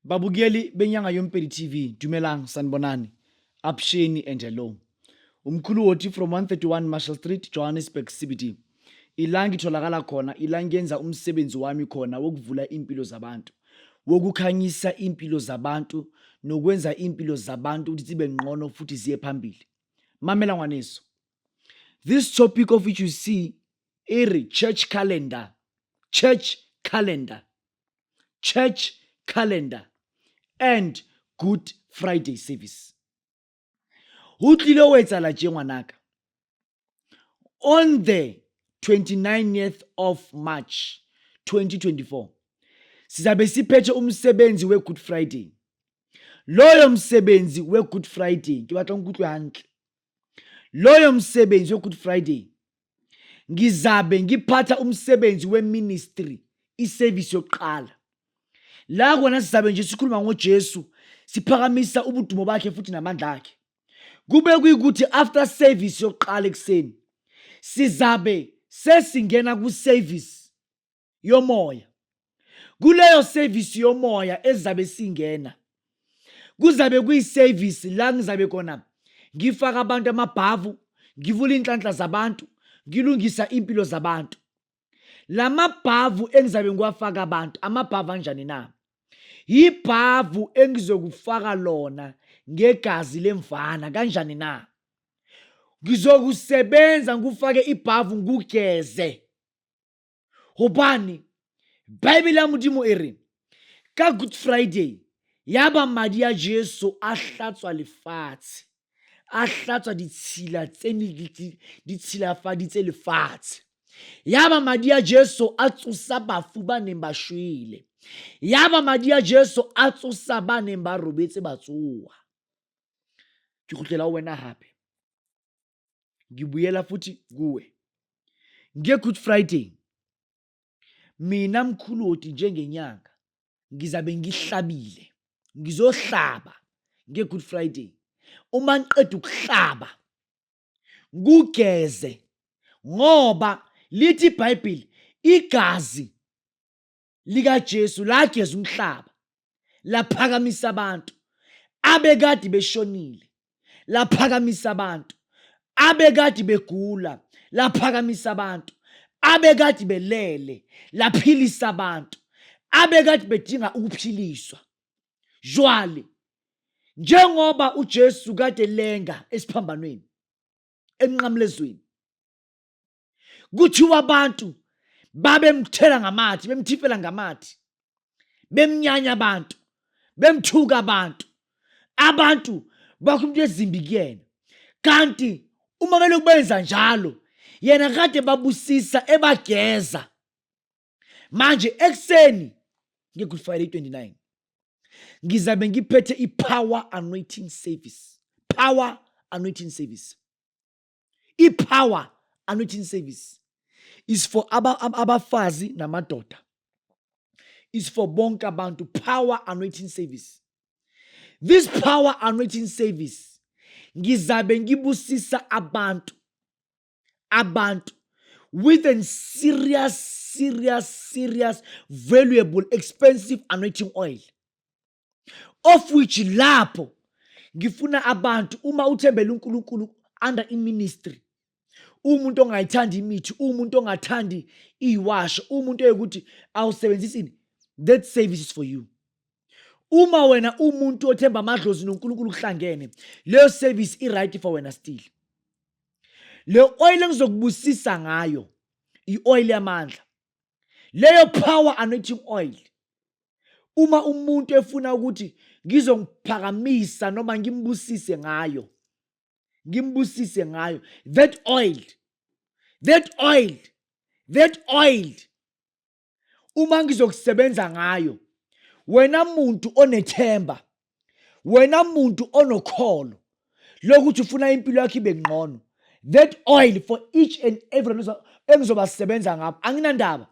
Babukeli benyanga yompedi TV, dumelang sanibonani, apsheni and hello. Umkhulu woti from 131 Marshall Street, Johannesburg CBD. Ilangi tholakala khona, ilangi yenza umsebenzi wami khona wokuvula impilo zabantu, wokukhanyisa impilo zabantu, nokwenza impilo zabantu ukuthi zibe ngcono futhi ziye phambili. Mamela ngwaneso. This topic of which you see, church calendar, church calendar, church calendar, and Good Friday service. Ho tlile ho etsala tje ngwanaka. On the 29th of March 2024, sizabe siphethe umsebenzi we-Good Friday. Loyo msebenzi we-Good Friday, ngibatla ngikutlwe hantle. Loyo msebenzi we-Good Friday, ngizabe ngiphatha umsebenzi we-ministry, iservice yokuqala. La kona sizabe nje sikhuluma ngoJesu, siphakamisa ubudumo bakhe futhi namandla akhe. Kube kuyikuthi after service yokuqala ekseni, sizabe sesingena ku service yomoya. Kuleyo service yomoya ezabe singena, kuzabe kuyiservice la ngizabe khona ngifaka abantu amabhavu, ngivula inhlanhla zabantu, ngilungisa impilo zabantu. Lamabhavu engizabe ngiwafaka abantu, amabhavu anjani na? Ibhavu engizokufaka lona ngegazi lemvana kanjani na? Ngizokusebenza ngufake ibhavu ngugeze. Hobani Bible la modimo ere ka Good Friday yaba madi ya Jesu a hlatswa lefatshe, a hlatswa ditshila ditshilafaditse lefatshe. Yaba madi ya Jesu a tsosa bafu ba neng ba shwele. Yaba madi ya Jesu a tsosa ba neng ba robetse ba tsoa. Ke khutlela wena hape, ngibuyela futhi kuwe. Nge-Good Friday, mina mkhulu woti njengenyanga ngizabe ngihlabile, ngizohlaba nge-Good Friday. Uma ngiqeda ukuhlaba ngugeze, ngoba lithi iBhayibheli igazi lika Jesu lageza umhlaba, laphakamisa abantu abekade beshonile, laphakamisa abantu abekade begula, laphakamisa abantu abekade belele, laphilisa abantu abekade bedinga ukuphiliswa. Jwale njengoba uJesu kade lenga esiphambanweni, emnqamlezweni, kuthiwa abantu babemthela ngamathi, bemthifela ngamathi, bemnyanya abantu, bemthuka abantu, abantu bakhuluma ezimbi kuyena. Kanti uma vele kubenza njalo, yena kade babusisa ebageza. Manje ekseni nge-Good Friday 29 ngizabe ngiphethe i-power anointing service. Power anointing service. I-power anointing service is for abafazi namadoda. Is for bonke abantu. Power anointing service. This power anointing service, ngizabe ngibusisa abantu with a serious, valuable, expensive anointing oil, of which lapho ngifuna abantu uma uthembele uNkulunkulu under iministry, umuntu ongayithandi imithi, umuntu ongathandi iwasha, umuntu oyekuthi awusebenzisini, that service is for you. Uma wena umuntu othemba amadlozi noNkulunkulu kuhlangene, leyo service i-right for wena still. Le oil engizokubusisa ngayo i-oil yamandla, leyo power anointing oil. Uma umuntu efuna ukuthi ngizongiphakamisa noma ngimbusise ngayo, that oil, uma ngizokusebenza ngayo, wena muntu onethemba, wena muntu onokholo lokuthi ufuna impilo yakhe ibe ngcono, that oil for each and every engizobasebenza ngabo, anginandaba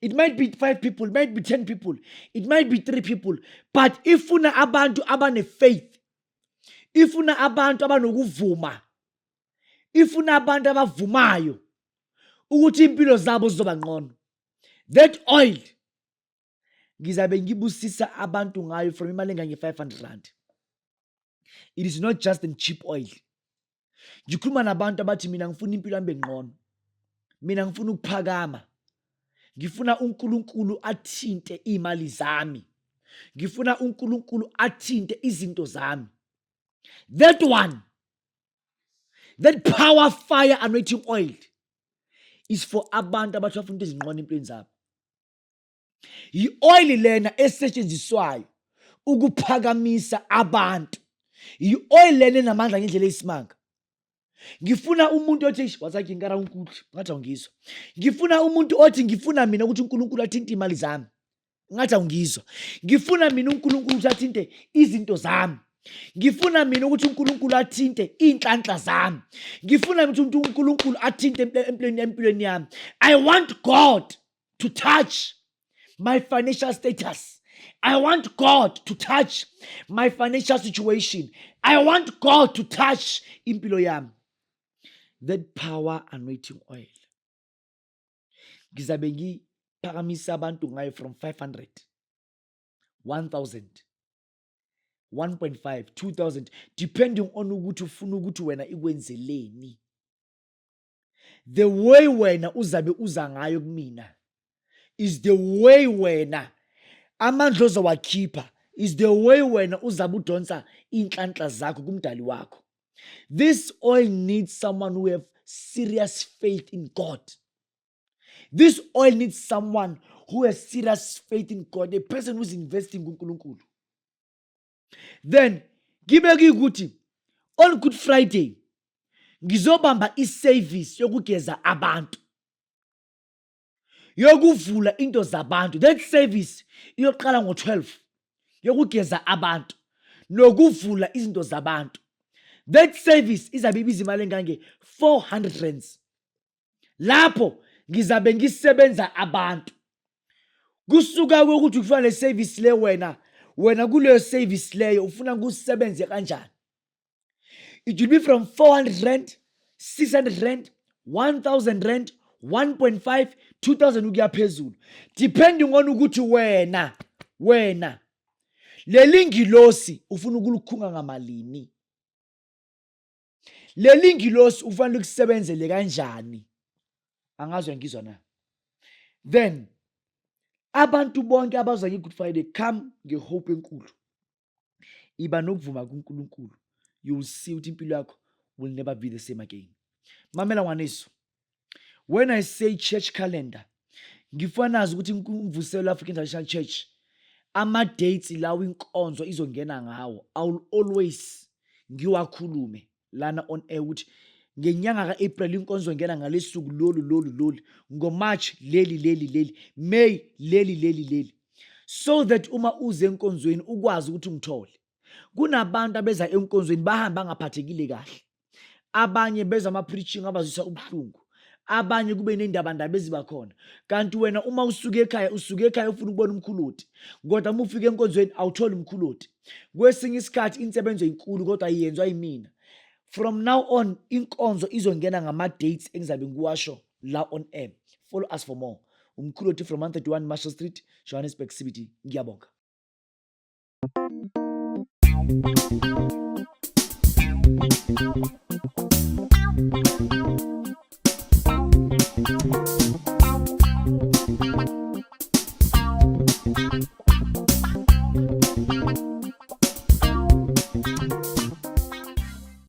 It might be 5 people, it might be 10 people, it might be 3 people. But ifuna abantu abane-faith, ifuna abantu abanokuvuma, ifuna abantu abavumayo ukuthi impilo zabo zizoba ngcono, that oil ngizabe ngibusisa abantu ngayo from imali engange-500 rand. It is not just a cheap oil. Ngikhuluma nabantu abathi mina ngifuna impilo yami ngcono, mina ngifuna ukuphakama, ngifuna uNkulunkulu athinte imali zami, ngifuna uNkulunkulu athinte izinto zami. That one, that power fire anointing oil is for abantu abathi bafuna into ezingqono empilweni zabo. I-oil lena esetshenziswayo ukuphakamisa abantu, i-oil lena enamandla ngendlela eyisimanga. Ngifuna umuntu othi wathi nkarankulu ngathi awungizwa. Ngifuna umuntu othi ngifuna mina ukuthi uNkulunkulu athinte imali zami, ngathi awungizwa. Ngifuna mina uNkulunkulu ukuthi athinte izinto zami. Ngifuna mina ukuthi uNkulunkulu athinte inhlanhla zami. Ngifuna ukuthi uNkulunkulu athinte empilweni yami. I want God to touch my financial status. I want God to touch my financial situation. I want God to touch impilo yami. That power anointing oil ngizabe ngiphakamisa abantu ngayo from 500, 1000, 1.5, 2000, depending on ukuthi ufuna ukuthi wena ikwenzeleni. The way wena uzabe uza ngayo kumina is the way wena amandla ozowakhipha, is the way wena uzabe udonsa inhlanhla zakho kumdali wakho. This oil needs someone who have serious faith in God. This oil needs someone who has serious faith in God, a person who's investing in uNkulunkulu. Then ngibeke ukuthi on Good Friday ngizobamba iservice yokugeza abantu, yokuvula into zabantu. That service iyoqala ngo-12 yokugeza abantu nokuvula izinto zabantu. That service izabe ibiza imali engange-400 rands. Lapho ngizabe ngisebenza abantu. Kusuka ukuthi ufuna le service le wena kuleyo service leyo ufuna ukusebenze kanjani. It will be from 400 rand, 600 rand, 1000 rand, 1.5, 2000 ukuya phezulu, depending on ukuthi wena leli ngilosi ufuna ukulukhunga ngamalini, leli ngilosi ufuna ukusebenzele kanjani. Angazwe ngizwa na. Then abantu bonke abazwa ngeGood Friday come ngehope enkulu, iba nokuvuma kuNkulunkulu. You will see ukuthi impilo yakho will never be the same again. Mamela ngwaneso, when I say church calendar, ngifuna nazi ukuthi uMvuselo African International Church ama-dates lawo inkonzo izongena ngawo, I will always ngiwakhulume lana on air ukuthi ngenyanga ka-April inkonzo ngena ngalesuku lolu, ngoMarch leli, May leli, so that uma uze enkonzweni ukwazi ukuthi ungithole. Kunabantu abeza enkonzweni bahamba ngaphathekile kahle, abanye beza ama-preaching abazwisa ubuhlungu, abanye kube nendaba eziba khona. Kanti wena uma usuke ekhaya ufuna ukubona umkhuloti, kodwa uma ufika enkonzweni awutholi umkhuloti. Kwesinye isikhathi insebenzo inkulu kodwa ayenzwa yimina. From now on inkonzo izongena ngama-dates engizabe ngiwasho la on air. Follow us for more. Umkhuloti from 131 Marshall Street, Johannesburg CBD. Ngiyabonga.